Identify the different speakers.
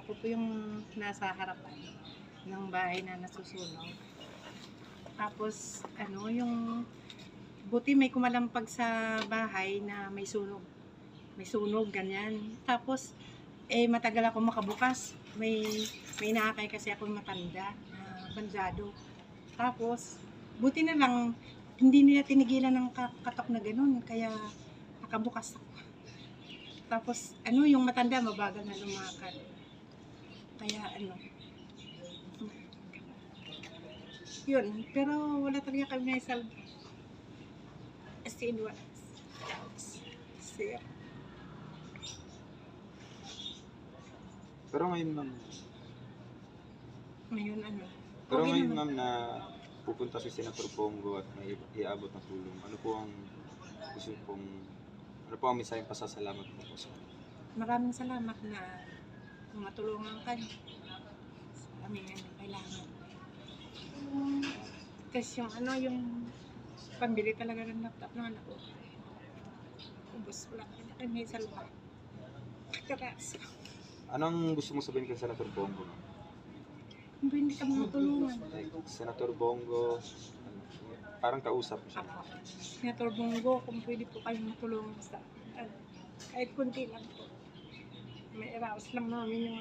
Speaker 1: Ako po yung nasa harapan ng bahay na nasusunog. Tapos, yung buti may kumalampag sa bahay na may sunog. May sunog, ganyan. Tapos, matagal ako makabukas. May nakakay kasi ako matanda na bandado. Tapos, buti na lang, hindi nila tinigilan ng katok na ganun. Kaya, nakabukas ako. Tapos, yung matanda, mabagal na lumakad. Kaya, yun. Pero, wala talaga kami na salve. As in, wala. Siya.
Speaker 2: Pero ngayon, ma'am,
Speaker 1: Ngayon,
Speaker 2: pero
Speaker 1: okay
Speaker 2: ngayon,
Speaker 1: naman.
Speaker 2: ma'am, na pupunta si Senator Bongo at may iabot ng tulong, ano po ang gusto pong, ano po ang mensaheng pasasalamat mo po sa kanya?
Speaker 1: Maraming salamat na matulungan ka niya sa aming kailangan. Kasi yung pambili talaga ng laptop ng anak ko. Ubus, wala ka may salba. Karas.
Speaker 2: Anong gusto mo sabihin kay Senator Bongo, ma'am?
Speaker 1: Kung hindi ka matulungan.
Speaker 2: Like, Senator Bongo, parang kausap mo siya.
Speaker 1: Ako. Senator Bongo, kung pwede po kayong matulungan sa kahit kunti lang po. May iraos lang namin yung